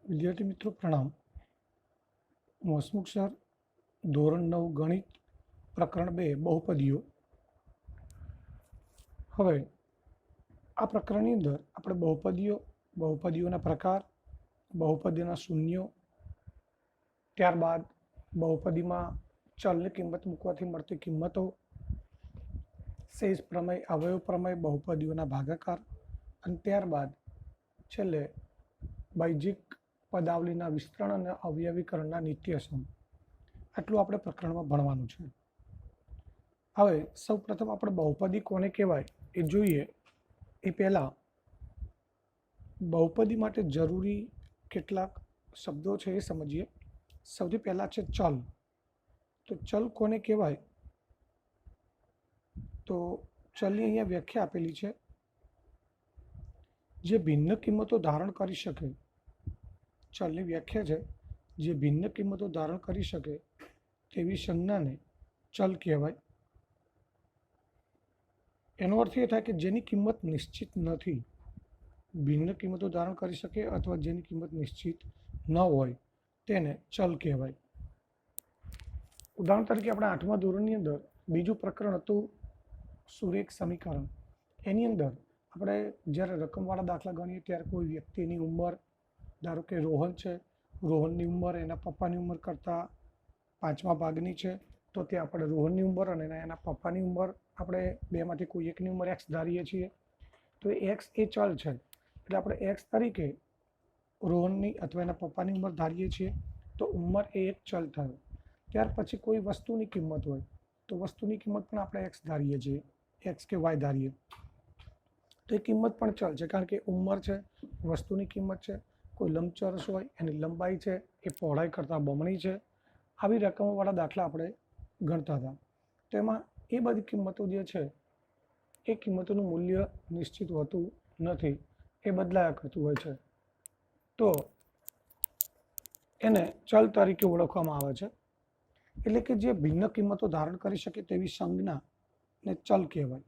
विद्यार्थी मित्रों प्रणाम। હું હસમુખ સર, ધોરણ 9 ગણિત પ્રકરણ 2 બહુપદીઓ। હવે આ પ્રકરણની અંદર આપણે બહુપદીઓના પ્રકાર, બહુપદીના શૂન્યો, ત્યારબાદ બહુપદીમાં ચલની કિંમત મૂકવાથી મળતી કિંમતો, શેષ પ્રમેય, અવયવ પ્રમેય, બહુપદીઓના ભાગાકાર અને ત્યારબાદ છેલ્લે બાહ્યિક પદાવલીના વિસ્તરણ અને અવયવીકરણના નિત્યસમ, આટલું આપણે પ્રકરણમાં ભણવાનું છે। હવે સૌપ્રથમ આપણે બહુપદી કોને કહેવાય એ જોઈએ એ પહેલાં બહુપદી માટે જરૂરી કેટલાક શબ્દો છે એ સમજીએ। સૌથી પહેલાં છે ચલ। તો ચલ કોને કહેવાય? તો ચલની અહીંયા વ્યાખ્યા આપેલી છે, જે ભિન્ન કિંમતો ધારણ કરી શકે। ચલની વ્યાખ્યા છે, જે ભિન્ન કિંમતો ધારણ કરી શકે તેવી સંજ્ઞાને ચલ કહેવાય। એનો અર્થ એ થાય કે જેની કિંમત નિશ્ચિત નથી, ભિન્ન કિંમતો ધારણ કરી શકે અથવા જેની કિંમત નિશ્ચિત ન હોય તેને ચલ કહેવાય। ઉદાહરણ તરીકે આપણે 8મા ધોરણની અંદર બીજું પ્રકરણ હતું સુરેખ સમીકરણ। એની અંદર આપણે જ્યારે રકમવાળા દાખલા ગણીએ ત્યારે કોઈ વ્યક્તિની ઉંમર, ધારો કે રોહન છે, રોહનની ઉંમર એના પપ્પાની ઉંમર કરતાં 5મા ભાગની છે, તો ત્યાં આપણે રોહનની ઉંમર અને એના પપ્પાની ઉંમર આપણે બેમાંથી કોઈ એકની ઉંમર એક્સ ધારીએ છીએ। તો એક્સ એ ચલ છે, એટલે આપણે એક્સ તરીકે રોહનની અથવા એના પપ્પાની ઉંમર ધારીએ છીએ, તો ઉંમર એ એક ચલ થયો। ત્યાર પછી કોઈ વસ્તુની કિંમત હોય તો વસ્તુની કિંમત પણ આપણે એક્સ ધારીએ છીએ, એક્સ કે વાય ધારીએ, તો એ કિંમત પણ ચલ છે, કારણ કે ઉંમર છે, વસ્તુની કિંમત છે। કોઈ લંબચોરસ હોય એની લંબાઈ છે એ પહોળાઈ કરતાં બમણી છે। આવી રકમોવાળા દાખલા આપણે ગણતા હતા। તો એમાં એ બધી કિંમતો જે છે એ કિંમતોનું મૂલ્ય નિશ્ચિત હોતું નથી, એ બદલાયા કરતું હોય છે, તો એને ચલ તરીકે ઓળખવામાં આવે છે। એટલે કે જે ભિન્ન કિંમતો ધારણ કરી શકે તેવી સંજ્ઞાને ચલ કહેવાય,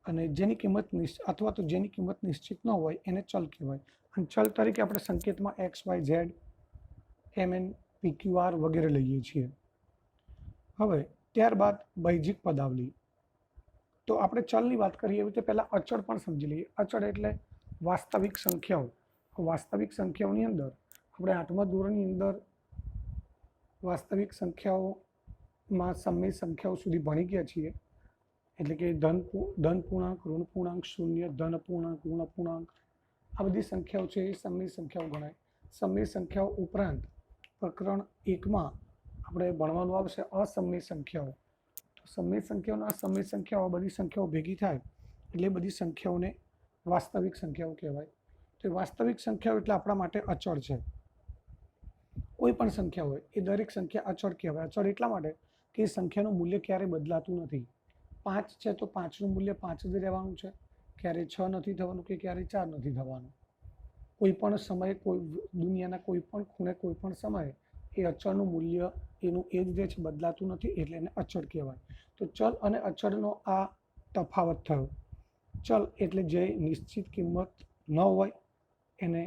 અને જેની કિંમત અથવા તો જેની કિંમત નિશ્ચિત ન હોય એને ચલ કહેવાય। અને ચલ તરીકે આપણે સંકેતમાં X, Y, Z, MN, PQR વગેરે લઈએ છીએ। હવે ત્યારબાદ બાહ્યિક પદાવલી। તો આપણે ચલની વાત કરીએ એવી રીતે પહેલાં અચળ પણ સમજી લઈએ। અચળ એટલે વાસ્તવિક સંખ્યાઓ। વાસ્તવિક સંખ્યાઓની અંદર આપણે 8મા ધોરણની અંદર વાસ્તવિક સંખ્યાઓમાં સમય સંખ્યાઓ સુધી ભણી ગયા છીએ, એટલે કે ધન પૂર્ણાંક, ઋણ પૂર્ણાંક, શૂન્ય, ધન પૂર્ણાંક, ઋણ પૂર્ણાંક, આ બધી સંખ્યાઓ છે એ સમય સંખ્યાઓ ગણાય। સમય સંખ્યાઓ ઉપરાંત પ્રકરણ 1માં આપણે ભણવાનું આવશે અસમય સંખ્યાઓ। તો સમય સંખ્યાઓના સમય સંખ્યાઓ, બધી સંખ્યાઓ ભેગી થાય એટલે બધી સંખ્યાઓને વાસ્તવિક સંખ્યાઓ કહેવાય। તો વાસ્તવિક સંખ્યાઓ એટલે આપણા માટે અચળ છે। કોઈ પણ સંખ્યા હોય એ દરેક સંખ્યા અચળ કહેવાય। અચળ એટલા માટે કે એ સંખ્યાનું મૂલ્ય ક્યારેય બદલાતું નથી। 5 છે તો 5નું મૂલ્ય 5 જ રહેવાનું છે, ક્યારેય 6 નથી થવાનું કે ક્યારેય 4 નથી થવાનું। કોઈ પણ સમયે, કોઈ દુનિયાના કોઈ પણ ખૂણે, કોઈ પણ સમયે એ અચળનું મૂલ્ય એનું એ જ રહે છે, બદલાતું નથી, એટલે એને અચળ કહેવાય। તો ચલ અને અચળનો આ તફાવત થયો। ચલ એટલે જે નિશ્ચિત કિંમત ન હોય એને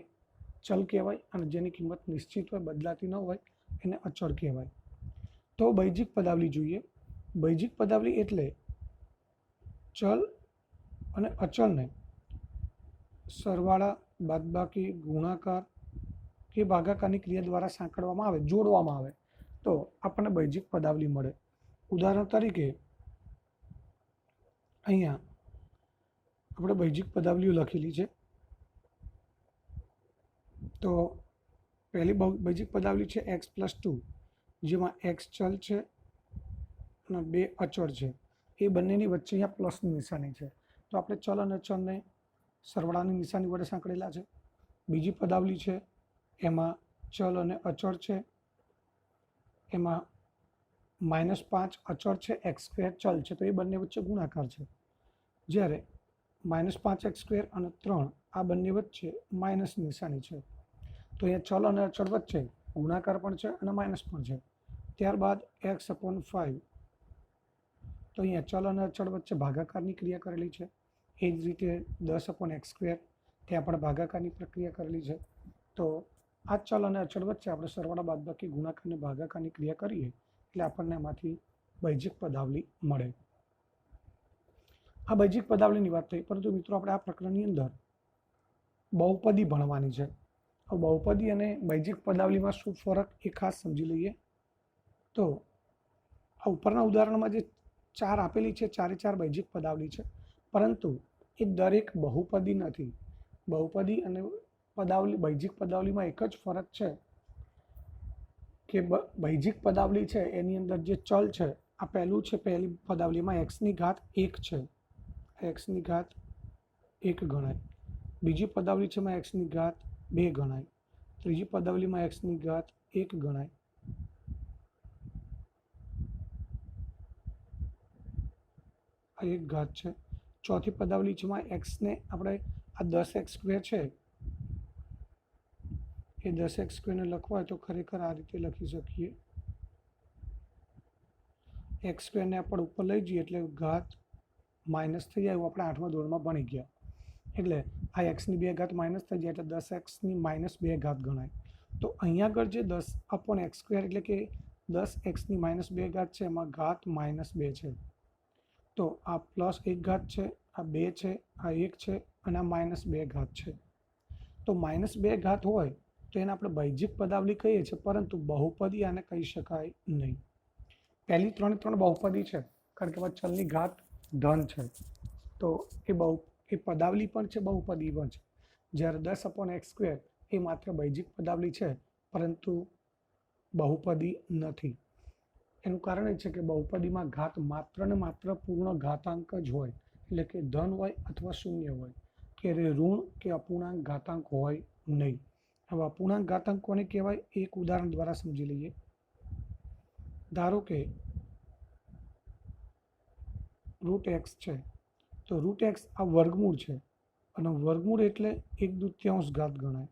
ચલ કહેવાય, અને જેની કિંમત નિશ્ચિત હોય, બદલાતી ન હોય એને અચળ કહેવાય। તો બાહ્યિક પદાવલી જોઈએ। બાહ્યિક પદાવલી એટલે ચલ અને અચળને સરવાળા, બાદબાકી, ગુણાકાર કે ભાગાકારની ક્રિયા દ્વારા સાંકળવામાં આવે, જોડવામાં આવે તો આપણને બાહ્યિક પદાવલી મળે। ઉદાહરણ તરીકે અહીંયા આપણે બાહ્યિક પદાવલીઓ લખેલી છે। તો પહેલી બાહ્યિક પદાવલી છે x+2, જેમાં x ચલ છે અને 2 અચળ છે। એ બંનેની વચ્ચે અહીંયા પ્લસની નિશાની છે, તો આપણે ચલ અને અચળને સરવાળાની નિશાની વડે સાંકળેલા છે। બીજી પદાવલી છે એમાં ચલ અને અચળ છે, એમાં -5 અચળ છે, x² ચલ છે, તો એ બંને વચ્ચે ગુણાકાર છે। જ્યારે -5x² અને 3 આ બંને વચ્ચે માઇનસની નિશાની છે, તો અહીંયા ચલ અને અચળ વચ્ચે ગુણાકાર પણ છે અને માઇનસ પણ છે। ત્યારબાદ x/5, તો અહીંયા ચલ અને અચળ વચ્ચે ભાગાકારની ક્રિયા કરેલી છે। એ જ રીતે 10/x², ત્યાં પણ ભાગાકારની પ્રક્રિયા કરેલી છે। તો આ ચલ અને અચળ વચ્ચે આપણે સરવાળા બાદબાકી ગુણાકાર અને ભાગાકારની ક્રિયા કરીએ એટલે આપણને એમાંથી બૈજિક પદાવલી મળે. આ બૈજિક પદાવલીની વાત થઈ, પરંતુ મિત્રો આપણે આ પ્રકરણની અંદર બહુપદી ભણવાની છે. બહુપદી અને બૈજિક પદાવલીમાં શું ફરક એ ખાસ સમજી લઈએ. તો આ ઉપરના ઉદાહરણમાં જે ચાર આપેલી છે, ચારે ચાર બૈજિક પદાવલી છે, પરંતુ એ દરેક બહુપદી નથી. બહુપદી અને પદાવલી બૈજિક પદાવલીમાં એક જ ફરક છે કે બૈજિક પદાવલી છે એની અંદર જે ચલ છે, આ પહેલું છે, પહેલી પદાવલીમાં એક્સની ઘાત 1 છે, એક્સની ઘાત 1 ગણાય. બીજી પદાવલી છે એમાં એક્સની ઘાત 2 ગણાય. ત્રીજી પદાવલીમાં એક્સની ઘાત 1 ગણાય. આ એક ઘાત છે. ચોથી પદાવલી છે એમાં એક્સને આપણે આ 10x² છે, એ 10x² ને લખવા હોય તો ખરેખર આ રીતે લખી શકીએ. x² ને આપણે ઉપર લઈ જઈએ એટલે ઘાત માઇનસ થઈ જાય, એવું આપણે 8મા ધોરણમાં ભણી ગયા. એટલે આ એક્સની 2 ઘાત માઇનસ થઈ જાય એટલે 10xની -2 ઘાત ગણાય. તો અહીંયા આગળ જે 10/x² એટલે કે 10xની -2 ઘાત છે, એમાં ઘાત -2 છે. તો આ +1 ઘાત છે, આ 2 છે, આ 1 છે અને આ -2 ઘાત છે. તો -2 ઘાત હોય તો એને આપણે બૈજિક પદાવલી કહીએ છીએ, પરંતુ બહુપદી આને કહી શકાય નહીં. પહેલી ત્રણ બહુપદી છે, કારણ કે ચલની ઘાત ધન છે, તો એ પદાવલી પણ છે, બહુપદી પણ છે. જ્યારે 10/x² એ માત્ર બૈજિક પદાવલી છે, પરંતુ બહુપદી નથી. એનું કારણ એ છે કે બહુપદીમાં ઘાત માત્ર ને માત્ર પૂર્ણ ઘાતાંક જ હોય, એટલે કે ધન હોય અથવા શૂન્ય હોય, કે ઋણ કે અપૂર્ણાંક ઘાતાંક હોય નહીં. હવે અપૂર્ણાંક ઘાતાંક કોને કહેવાય એક ઉદાહરણ દ્વારા સમજી લઈએ. ધારો કે √x છે, તો √x આ વર્ગમૂળ છે, અને વર્ગમૂળ એટલે 1/2 ઘાત ગણાય.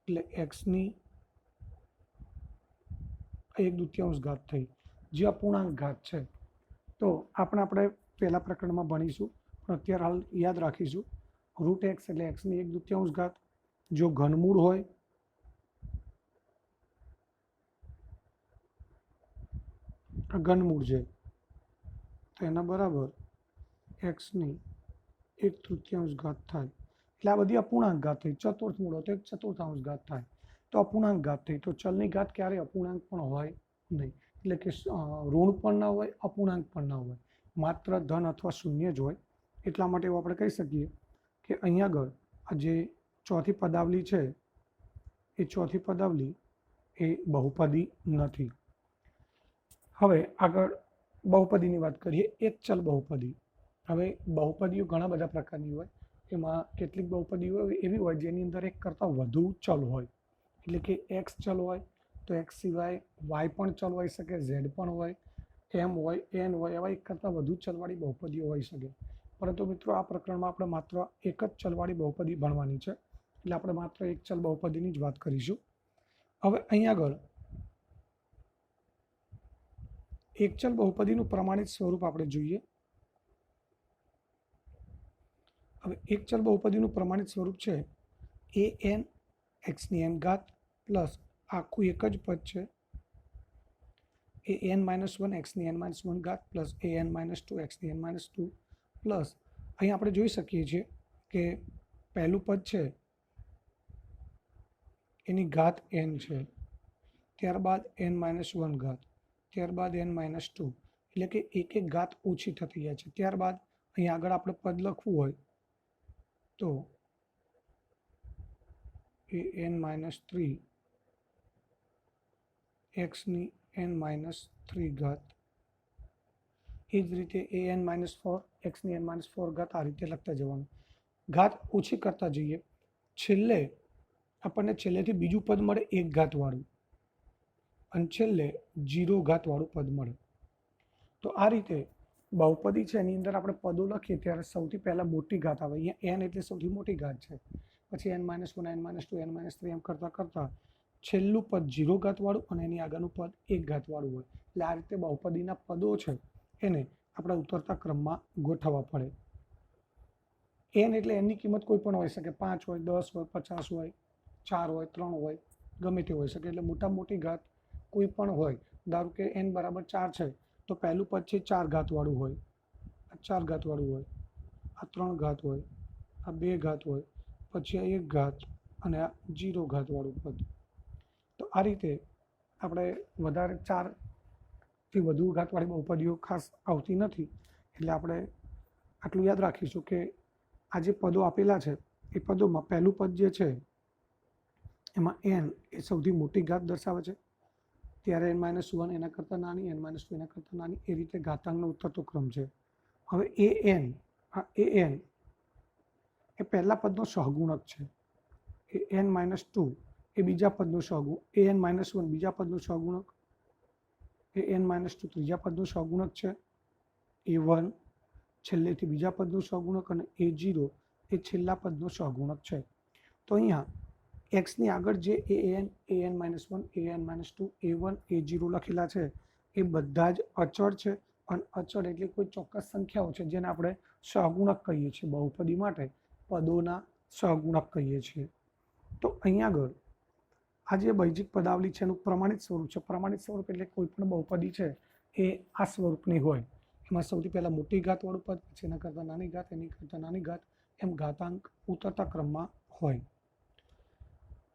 એટલે xની 1/2 ઘાત થઈ, જે અપૂર્ણાંક ઘાત છે. તો આપણે પહેલા પ્રકરણમાં ભણીશું, પણ અત્યારે હાલ યાદ રાખીશું. √x એટલે xની 1/2 ઘાત. જો ઘનમૂળ હોય ઘનમૂળ છે તો એના બરાબર xની 1/3 ઘાત થાય. એટલે આ બધી અપૂર્ણાંક ઘાત થઈ. ચતુર્થ મૂળ હોય તો 1/4 ઘાત થાય, તો અપૂર્ણાંક ઘાત થઈ. તો ચલની ઘાત ક્યારે અપૂર્ણાંક પણ હોય નહીં, એટલે કે ઋણ પણ ના હોય, અપૂર્ણાંક પણ ના હોય, માત્ર ધન અથવા શૂન્ય જ હોય. એટલા માટે એવું આપણે કહી શકીએ કે અહીંયા આગળ આ જે ચોથી પદાવલી છે, એ ચોથી પદાવલી એ બહુપદી નથી. હવે આગળ બહુપદીની વાત કરીએ. એક ચલ બહુપદી. હવે બહુપદીઓ ઘણા બધા પ્રકારની હોય. એમાં કેટલીક બહુપદીઓ એવી હોય જેની અંદર એક કરતાં વધુ ચલ હોય, એટલે કે x ચલ હોય તો x સિવાય y પણ ચલ હોઈ શકે, z પણ હોય, m હોય, n હોય, એવા એક કરતાં વધુ ચલવાળી બહુપદીઓ હોઈ શકે. પરંતુ મિત્રો આ પ્રકરણમાં આપણે માત્ર એક જ ચલવાળી બહુપદી ભણવાની છે, એટલે આપણે માત્ર એક ચલ બહુપદીની જ વાત કરીશું. હવે અહીંયા આગળ એક ચલ બહુપદીનું પ્રમાણિત સ્વરૂપ આપણે જોઈએ. હવે એક ચલ બહુપદીનું પ્રમાણિત સ્વરૂપ છે an xની n ઘાત પ્લસ આખું એક જ પદ છે an -1 xની n-1 ઘાત પ્લસ an -2 xની n-2 પ્લસ અહીં આપણે જોઈ શકીએ છીએ કે પહેલું પદ છે એની ઘાત n છે, ત્યારબાદ n-1 ઘાત, ત્યારબાદ n-2, એટલે કે એક એક ઘાત ઓછી થતી જાય છે. ત્યારબાદ અહીં આગળ આપણે પદ લખવું હોય તો an-3 xની n-3 ઘાત, એ જ રીતે an-4 xની n-4 ઘાત, આ રીતે લખતા જવાનું. ઘાત ઓછી કરતા જઈએ. છેલ્લે આપણને છેલ્લેથી બીજું પદ મળે 1 ઘાતવાળું, અને છેલ્લે 0 ઘાતવાળું પદ મળે. તો આ રીતે બહુપદી છે એની અંદર આપણે પદો લખીએ ત્યારે સૌથી પહેલાં મોટી ઘાત આવે. અહીંયા n એટલે સૌથી મોટી ઘાત છે, પછી n-1, n-2, n-3 એમ કરતાં કરતાં છેલ્લું પદ 0 ઘાતવાળું અને એની આગળનું પદ 1 ઘાતવાળું હોય. એટલે આ રીતે બહુપદીના પદો છે એને આપણે ઉતરતા ક્રમમાં ગોઠવવા પડે. n એટલે એની કિંમત કોઈ પણ હોઈ શકે, 5 હોય, 10 હોય, 50 હોય, 4 હોય, 3 હોય, ગમે તે હોઈ શકે, એટલે મોટામાં મોટી ઘાત કોઈ પણ હોય. ધારો કે n બરાબર 4 છે તો પહેલું પદ છે 4 ઘાતવાળું હોય, આ 4 ઘાતવાળું હોય, આ 3 ઘાત હોય, આ 2 ઘાત હોય, પછી આ 1 ઘાત અને આ 0 ઘાતવાળું પદ. તો આ રીતે આપણે વધારે 4 થી વધુ ઘાતવાળી બહુપદીઓ ખાસ આવતી નથી, એટલે આપણે આટલું યાદ રાખીશું કે આ જે પદો આપેલા છે એ પદોમાં પહેલું પદ જે છે એમાં n એ સૌથી મોટી ઘાત દર્શાવે છે, ત્યારે n-1 એના કરતાં નાની, n-2 એના કરતાં નાની, એ રીતે ઘાતાંકનો ઉતરતો ક્રમ છે. હવે આ an એ પહેલા પદનો સહગુણક છે, એ n-2 એ બીજા પદનો સહગુણક, an-1 બીજા પદનો સહગુણક, an-2 ત્રીજા પદનો સહગુણક છે, a1 છેલ્લેથી બીજા પદનો સહગુણક અને a0 એ છેલ્લા પદનો સહગુણક છે. તો અહીંયા x ની આગળ જે an, an-1, an-2, a1, a0 લખેલા છે એ બધા જ અચળ છે, અને અચળ એટલે કોઈ ચોક્કસ સંખ્યાઓ છે જેને આપણે સહગુણક કહીએ છીએ, બહુપદી માટે પદોના સહગુણક કહીએ છીએ. તો અહીંયા આગળ આ જે બૈજિક પદાવલી છે એનું પ્રમાણિત સ્વરૂપ છે. પ્રમાણિત સ્વરૂપ એટલે કોઈ પણ બહુપદી છે એ આ સ્વરૂપની હોય, એમાં સૌથી પહેલા મોટી ઘાતવાળું પદ, પછી એના કરતાં નાની ઘાત, એની કરતાં નાની ઘાત, એમ ઘાતાંક ઉતરતા ક્રમમાં હોય.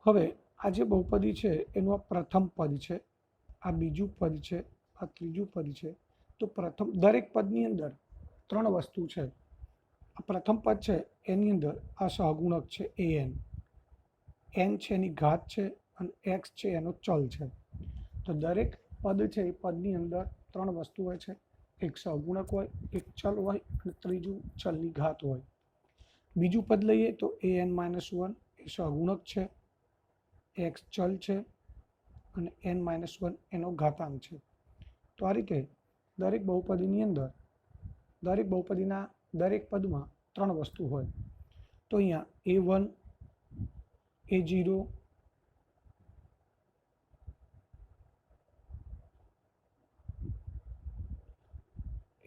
હવે આ જે બહુપદી છે એનું આ પ્રથમ પદ છે, આ બીજું પદ છે, આ ત્રીજું પદ છે. તો પ્રથમ દરેક પદની અંદર 3 વસ્તુ છે. આ પ્રથમ પદ છે એની અંદર આ સહગુણક છે an, n છે એની ઘાત છે અને x છે એનો ચલ છે. તો દરેક પદ છે એ પદની અંદર 3 વસ્તુ હોય છે, એક સહગુણક હોય, એક ચલ હોય અને ત્રીજું ચલની ઘાત હોય. બીજું પદ લઈએ તો an-1 એ સહગુણક છે, x ચલ છે અને n-1 એનો ઘાતાંક છે. તો આ રીતે દરેક બહુપદીની અંદર દરેક બહુપદીના દરેક પદમાં 3 વસ્તુ હોય. તો અહીંયા a1, a0,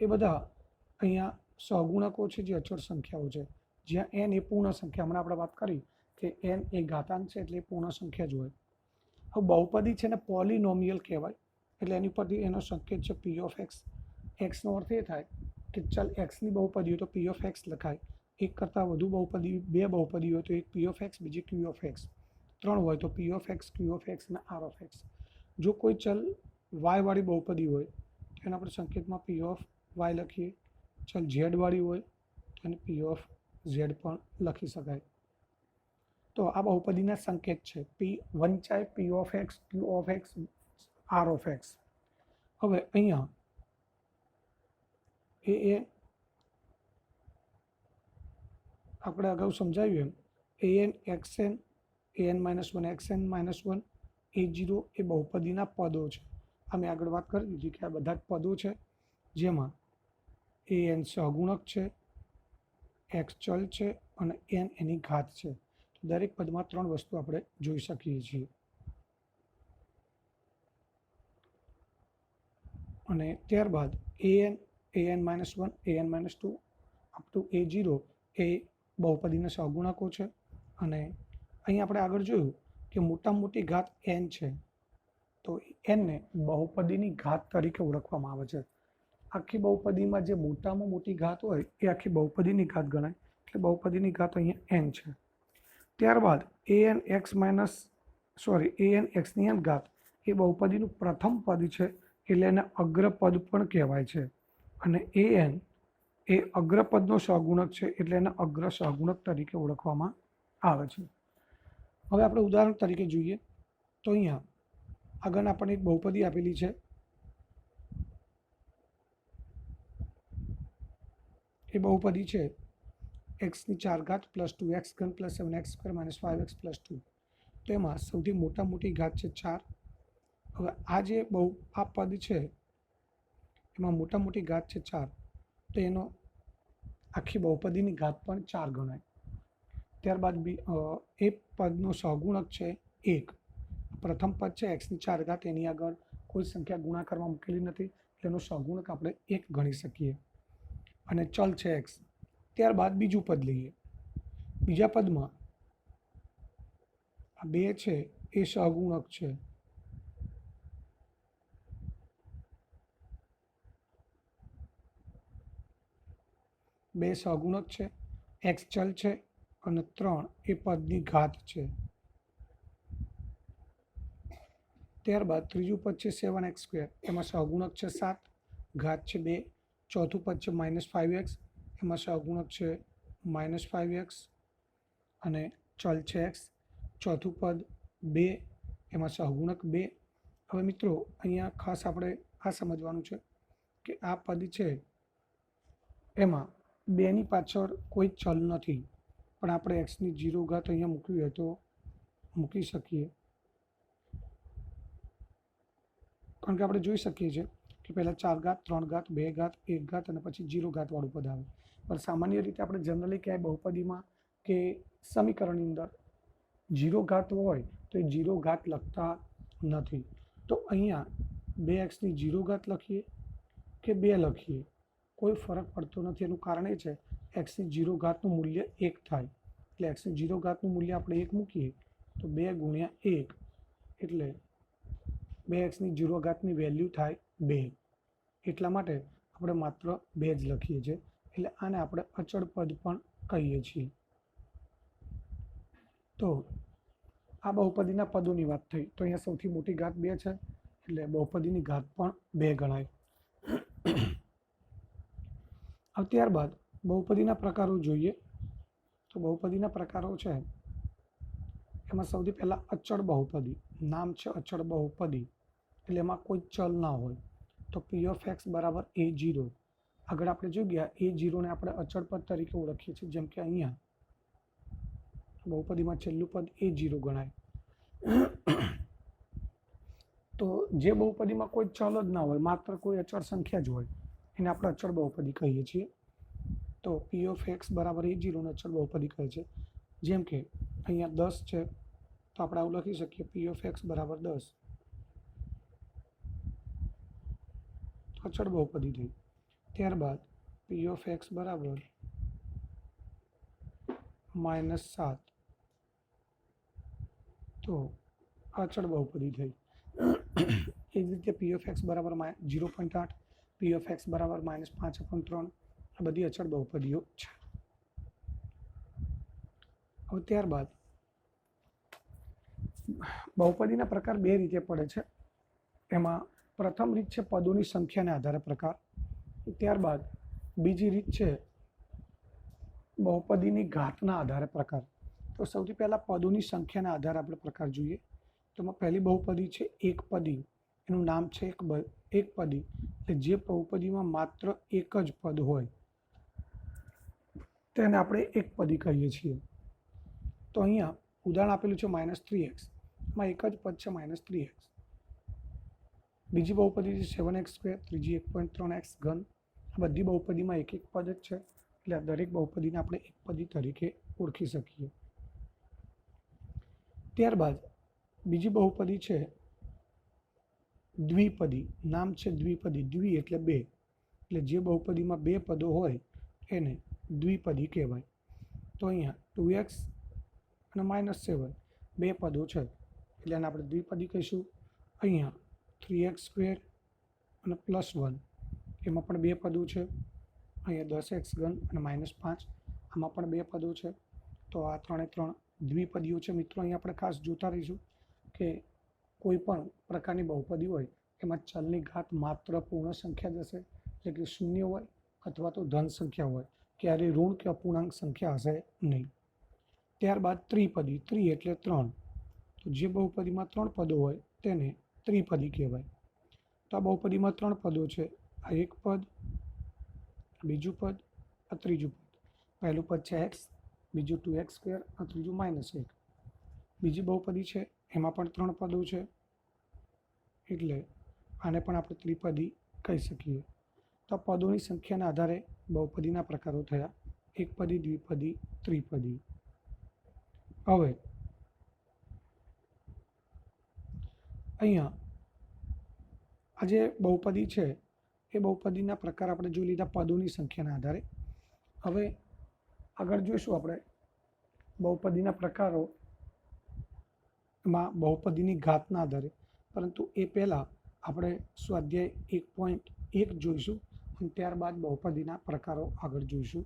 એ બધા અહીંયા સહગુણકો છે જે અચળ સંખ્યાઓ છે, જ્યાં n એ પૂર્ણ સંખ્યા, હમણાં આપણે વાત કરી કે n એ ઘાતાંક છે એટલે એ પૂર્ણ સંખ્યા જ હોય. હવે બહુપદી છે ને પોલિનોમિયલ કહેવાય, એટલે એની પરથી એનો સંકેત છે p of x. x નો અર્થ એ થાય કે ચાલ x ની બહુપદી હોય તો p of x લખાય, એક કરતાં વધુ બહુપદી, 2 બહુપદી હોય તો એક p of x, બીજી q of x, 3 હોય તો p of x, q of x અને r of x. જો કોઈ ચલ y વાળી બહુપદી હોય તો એના આપણે સંકેતમાં p of y લખીએ, ચલ z વાળી હોય તો એને p of z પણ લખી શકાય. તો આ બહુપદીના સંકેત છે, p વંચાય p of x, q of x, r of x. હવે અહીંયા એ આપણે અગાઉ સમજાવ્યું એમ an xn, an-1 xn-1, a0 એ બહુપદીના પદો છે. અમે આગળ વાત કરી દીધી કે આ બધા જ પદો છે જેમાં an સહગુણક છે, x ચલ છે અને n એની ઘાત છે. દરેક પદમાં 3 વસ્તુ આપણે જોઈ શકીએ છીએ. અને ત્યારબાદ an, an-1, an-2 up to a0 એ બહુપદીના સહગુણકો છે. અને અહીં આપણે આગળ જોયું કે મોટામાં મોટી ઘાત n છે, તો n ને બહુપદીની ઘાત તરીકે ઓળખવામાં આવે છે. આખી બહુપદીમાં જે મોટામાં મોટી ઘાત હોય એ આખી બહુપદીની ઘાત ગણાય, એટલે બહુપદીની ઘાત અહીંયા n છે. ત્યારબાદ an x ની n ઘાત એ બહુપદીનું પ્રથમ પદ છે, એટલે એને અગ્રપદ પણ કહેવાય છે. અને an એ અગ્રપદનો સહગુણક છે, એટલે એને અગ્ર સહગુણક તરીકે ઓળખવામાં આવે છે. હવે આપણે ઉદાહરણ તરીકે જોઈએ તો અહીંયા આગળ આપણને એક બહુપદી આપેલી છે, એ બહુપદી છે x ની 4 ઘાત પ્લસ 2x ઘન plus 7x square minus 5x plus 2. તો એમાં સૌથી મોટી ઘાત છે 4. હવે આ જે આ પદ છે એમાં મોટી ઘાત છે 4, તો એનો આખી બહુપદીની ઘાત પણ 4 ગણાય. ત્યારબાદ એ પદનો સહગુણક છે 1. પ્રથમ પદ છે x ની 4 ઘાત, એની આગળ કોઈ સંખ્યા ગુણાકારમાં મૂકેલી નથી, એટલે એનો સહગુણક આપણે 1 ગણી શકીએ. અને ચલ છે x. ત્યારબાદ બીજું પદ લઈએ. બીજા પદમાં આ 2 છે એ સહગુણક છે. બે સહગુણક છે, એક્સ ચલ છે અને 3 એ પદની ઘાત છે. ત્યારબાદ ત્રીજું પદ છે 7x², એમાં સહગુણક છે 7, ઘાત છે 2. ચોથું પદ છે -5x, એમાં સહગુણક છે -5x અને ચલ છે x. ચોથું પદ 2, એમાં સહગુણક 2. હવે મિત્રો અહીંયા ખાસ આપણે આ સમજવાનું છે કે આ પદ છે એમાં 2ની પાછળ કોઈ ચલ નથી, પણ આપણે એક્સની 0 ઘાત અહીંયા મૂકવી હોય તો મૂકી શકીએ, કારણ કે આપણે જોઈ શકીએ છીએ કે પહેલાં 4 ઘાત, 3 ઘાત, 2 ઘાત, 1 ઘાત અને પછી 0 ઘાતવાળું પદ આવે. પણ સામાન્ય રીતે આપણે જનરલી ક્યાંય બહુપદીમાં કે સમીકરણની અંદર 0 ઘાત હોય તો એ 0 ઘાત લખતા નથી. તો અહીંયા 2xની 0 ઘાત લખીએ કે 2 લખીએ કોઈ ફરક પડતો નથી. એનું કારણ એ છે એક્સની 0 ઘાતનું મૂલ્ય 1 થાય, એટલે એક્સની 0 ઘાતનું મૂલ્ય આપણે 1 મૂકીએ તો 2 ગુણ્યા 1 એટલે 2xની 0 ઘાતની વેલ્યુ થાય 2. એટલા માટે આપણે માત્ર 2 જ લખીએ છીએ, એટલે આને આપણે અચળ પદ પણ કહીએ છીએ. તો આ બહુપદીના પદોની વાત થઈ. તો અહીંયા સૌથી મોટી ઘાત 2 છે, એટલે બહુપદીની ઘાત પણ 2 ગણાય. હવે ત્યારબાદ બહુપદીના પ્રકારો જોઈએ. તો બહુપદીના પ્રકારો છે એમાં સૌથી પહેલાં અચળ બહુપદી. નામ છે અચળ બહુપદી, એટલે એમાં કોઈ ચલ ના હોય. તો p of x બરાબર a0. આગળ આપણે જોઈ ગયા a0 ને આપણે અચળ પદ તરીકે ઓળખીએ છીએ, જેમ કે અહીંયા બહુપદીમાં છેલ્લું પદ a0 ગણાય. તો જે બહુપદીમાં કોઈ ચલ જ ના હોય, માત્ર કોઈ અચળ સંખ્યા જ હોય, એને આપણે અચળ બહુપદી કહીએ છીએ. તો p of x બરાબર a0 ને અચળ બહુપદી કહે છે. જેમ કે અહીંયા 10 છે તો આપણે આવું લખી શકીએ p of x બરાબર 10, અચળ બહુપદી થઈ. ત્યારબાદ p of x બરાબર -7, તો અચળ બહુપદી થઈ. એ જ રીતે p of x બરાબર 0.8, p of x બરાબર -5/3, આ બધી અચળ બહુપદીઓ છે. હવે ત્યારબાદ બહુપદીના પ્રકાર 2 રીતે પડે છે. એમાં પ્રથમ રીત છે પદોની સંખ્યાને આધારે પ્રકાર. ત્યારબાદ બીજી રીત છે બહુપદીની ઘાતના આધારે પ્રકાર. તો સૌથી પહેલાં પદોની સંખ્યાના આધારે આપણે પ્રકાર જોઈએ. તો એમાં પહેલી બહુપદી છે એકપદી. એનું નામ છે એકપદી, એટલે જે બહુપદીમાં માત્ર એક જ પદ હોય તેને આપણે એકપદી કહીએ છીએ. તો અહીંયા ઉદાહરણ આપેલું છે -3x, માં એક જ પદ છે -3x. બીજી બહુપદી છે 7x², ત્રીજી 1.3x ઘન. આ બધી બહુપદીમાં એક એક પદ જ છે, એટલે દરેક બહુપદીને આપણે એકપદી તરીકે ઓળખી શકીએ. ત્યારબાદ બીજી બહુપદી છે દ્વિપદી. નામ છે દ્વિપદી. દ્વિ એટલે 2, એટલે જે બહુપદીમાં 2 પદો હોય એને દ્વિપદી કહેવાય. તો અહીંયા 2x અને -7 2 પદો છે, એટલે એને આપણે દ્વિપદી કહીશું. અહીંયા 3x² અને +1 એમાં પણ 2 પદો છે. અહીંયા 10x ઘન અને -5 આમાં પણ 2 પદો છે. તો આ 3 દ્વિપદીઓ છે. મિત્રો અહીંયા આપણે ખાસ જોતા રહીશું કે કોઈ પણ પ્રકારની બહુપદી હોય એમાં ચલની ઘાત માત્ર પૂર્ણ સંખ્યા જ હશે, એટલે કે 0 હોય અથવા તો ધન સંખ્યા હોય, ક્યારે ઋણ કે અપૂર્ણાંક સંખ્યા હશે નહીં. ત્યારબાદ ત્રિપદી. ત્રિ એટલે 3, તો જે બહુપદીમાં 3 પદો હોય તેને ત્રિપદી કહેવાય. તો આ બહુપદીમાં 3 પદો છે. આ એક પદ, બીજું પદ, આ ત્રીજું પદ. પહેલું પદ છે x, બીજું 2x², આ ત્રીજું -1. બીજી બહુપદી છે એમાં પણ 3 પદો છે, એટલે આને પણ આપણે ત્રિપદી કહી શકીએ. તો પદોની સંખ્યાના આધારે બહુપદીના પ્રકારો થયા: એકપદી, દ્વિપદી, ત્રિપદી. હવે અહીંયા આ જે બહુપદી છે એ બહુપદીના પ્રકાર આપણે જોઈ લીધા પદોની સંખ્યાના આધારે. હવે આગળ જોઈશું આપણે બહુપદીના પ્રકારો માં બહુપદીની ઘાતના આધારે, પરંતુ એ પહેલાં આપણે સ્વાધ્યાય 1.1 જોઈશું અને ત્યારબાદ બહુપદીના પ્રકારો આગળ જોઈશું.